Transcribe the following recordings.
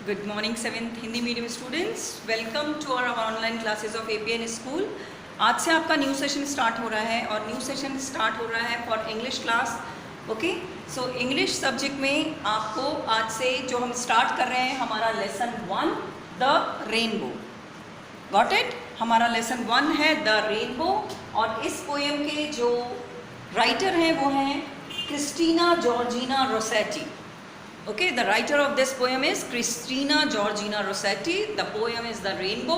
Good morning 7th Hindi medium students, welcome to our online classes of APN school. आज से आपका new session start हो रहा है और न्यू सेशन स्टार्ट हो रहा है for English class. Okay, so English subject में आपको आज से जो हम स्टार्ट कर रहे हैं हमारा lesson 1 the rainbow. Got it? हमारा लेसन 1 है द रेनबो और इस पोएम के जो राइटर हैं वो हैं Christina Georgina Rossetti. Okay, the writer of this poem is Cristina Georgina Rossetti. The poem is The Rainbow.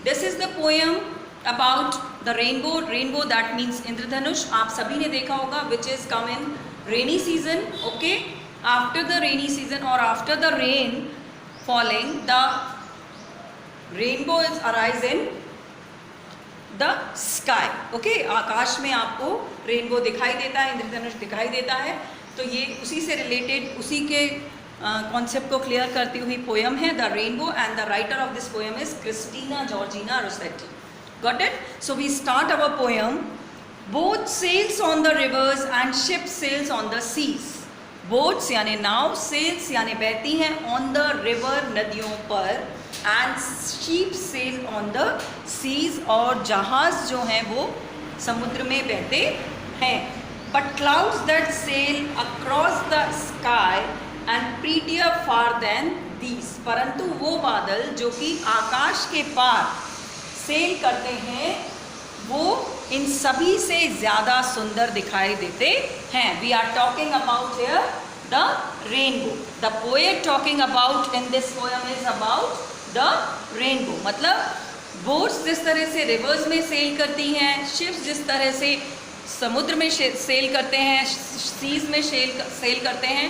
This is the poem about the rainbow. Rainbow that means Indradhanush. आप सभी ने देखा होगा which is come in rainy season. Okay, after the rainy season or after the rain falling, the rainbow is arise in the sky. Okay, आकाश में आपको rainbow दिखाई देता है, इंद्रधनुष दिखाई देता है। तो ये उसी से रिलेटेड उसी के कॉन्सेप्ट को क्लियर करती हुई पोएम है the rainbow and the writer of this poem is Christina Georgina Rossetti. Got it? So we start our poem. Boat sails on the rivers and ship sails on the seas. Boats यानी नाव, sales यानी बहती हैं on the river नदियों पर, and ship sail on the seas और जहाज जो हैं वो समुद्र में बहते हैं। But clouds that sail across the sky and prettier far than these, परंतु वो बादल जो कि आकाश के पार सेल करते हैं वो इन सभी से ज़्यादा सुंदर दिखाई देते हैं। We are talking about here the rainbow. The poet talking about in this poem is about the rainbow. मतलब बोट्स जिस तरह से रिवर्स में सेल करती हैं, शिप्स जिस तरह से समुद्र में सेल करते हैं, सीज में सेल करते हैं,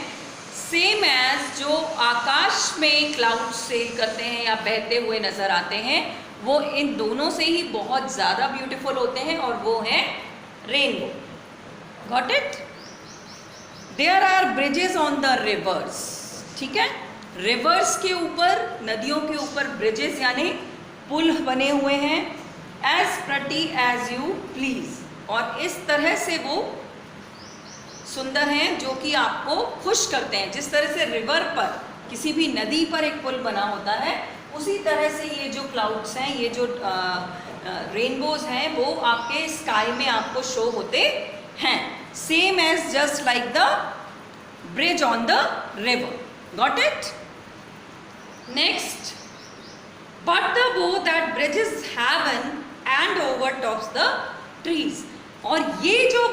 सेम एज जो आकाश में क्लाउड सेल करते हैं या बहते हुए नज़र आते हैं, वो इन दोनों से ही बहुत ज़्यादा ब्यूटीफुल होते हैं और वो हैं rainbow. Got it? There are bridges on the rivers. ठीक है, रिवर्स के ऊपर, नदियों के ऊपर ब्रिजेस यानी पुल बने हुए हैं। As pretty as you please, और इस तरह से वो सुंदर हैं जो कि आपको खुश करते हैं। जिस तरह से रिवर पर, किसी भी नदी पर एक पुल बना होता है, उसी तरह से ये जो क्लाउड्स हैं, ये जो रेनबोज हैं, वो आपके स्काई में आपको शो होते हैं। Same as just like the bridge on the river. Got it? Next, but the bow that bridges heaven and overtops the trees. और ये जो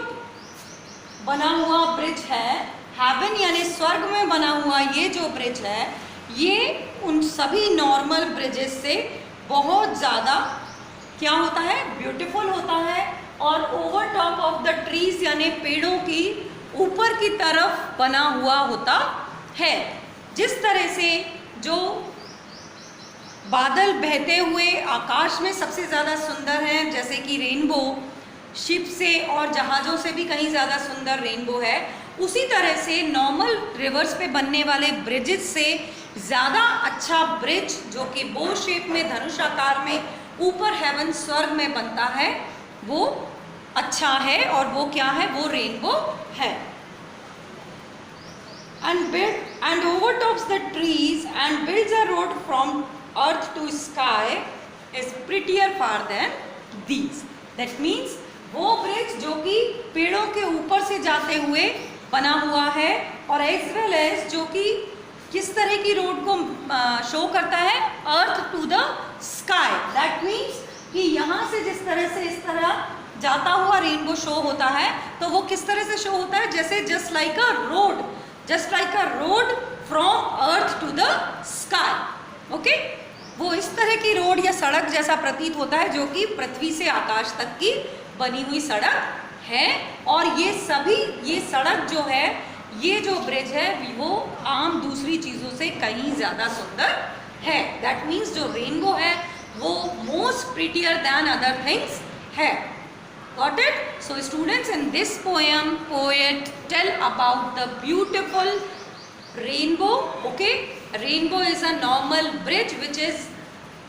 बना हुआ ब्रिज है, हेवन यानी स्वर्ग में बना हुआ ये जो ब्रिज है, ये उन सभी नॉर्मल ब्रिजेस से बहुत ज़्यादा क्या होता है? ब्यूटीफुल होता है। और over top of the trees यानी पेड़ों की ऊपर की तरफ बना हुआ होता है। जिस तरह से जो बादल बहते हुए आकाश में सबसे ज़्यादा सुंदर हैं, जैसे कि रेनबो शिप से और जहाज़ों से भी कहीं ज़्यादा सुंदर रेनबो है, उसी तरह से नॉर्मल रिवर्स पे बनने वाले ब्रिजेस से ज़्यादा अच्छा ब्रिज जो कि बो शेप में, धनुष आकार में ऊपर हेवन स्वर्ग में बनता है, वो अच्छा है। और वो क्या है? वो रेनबो है। and overtops the trees and builds a road from earth to sky is prettier far than these. That means वो ब्रिज जो कि पेड़ों के ऊपर से जाते हुए बना हुआ है और एज वेल एज जो कि किस तरह की रोड को शो करता है? Earth to the sky. That means कि यहाँ से जिस तरह से इस तरह जाता हुआ रेनबो शो होता है, तो वो किस तरह से शो होता है? जैसे just like a road, just like a road from earth to the sky. Okay, वो इस तरह की रोड या सड़क जैसा प्रतीत होता है जो कि पृथ्वी से आकाश तक की बनी हुई सड़क है। और ये सभी, ये सड़क जो है, ये जो ब्रिज है, वो आम दूसरी चीज़ों से कहीं ज़्यादा सुंदर है। दैट मीन्स जो रेनबो है वो most prettier than other things है। Got it? So students, in this poem, poet tell about the beautiful rainbow. Okay, rainbow is a normal bridge which is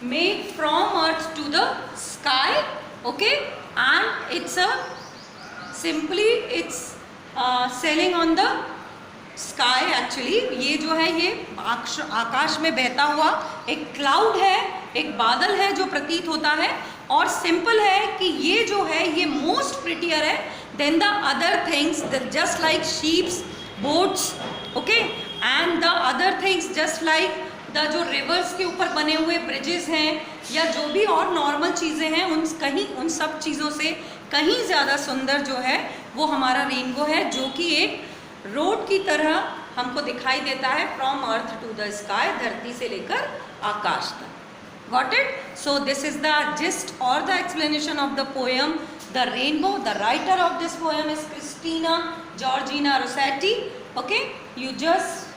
made from earth to the sky. Okay, and it's a simply it's sailing on the sky actually ये जो है ये आकाश में बहता हुआ एक cloud है, एक बादल है जो प्रतीत होता है, और सिंपल है कि ये जो है ये मोस्ट प्रिटियर है then the other things, just like ships, boats, okay, and the other things just like the जो रिवर्स के ऊपर बने हुए ब्रिजेस हैं या जो भी और नॉर्मल चीज़ें हैं उन सब चीज़ों से कहीं ज़्यादा सुंदर जो है वो हमारा रेनबो है, जो कि एक रोड की तरह हमको दिखाई देता है from earth to the sky, धरती से लेकर आकाश तक। Got it? So this is the gist or the explanation of the poem The Rainbow. The writer of this poem is Christina Georgina Rossetti. Okay? You just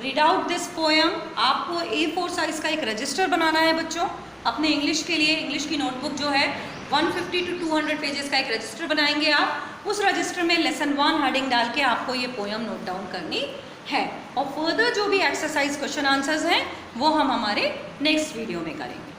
read out this poem. आपको A4 size का एक register बनाना है बच्चों अपने English के लिए। English की notebook जो है 150 to 200 पेजेस का एक रजिस्टर बनाएंगे आप। उस रजिस्टर में लेसन 1 हेडिंग डाल के आपको ये पोएम नोट डाउन करनी है, और फर्दर जो भी एक्सरसाइज क्वेश्चन आंसर्स हैं वो हम हमारे नेक्स्ट वीडियो में करेंगे।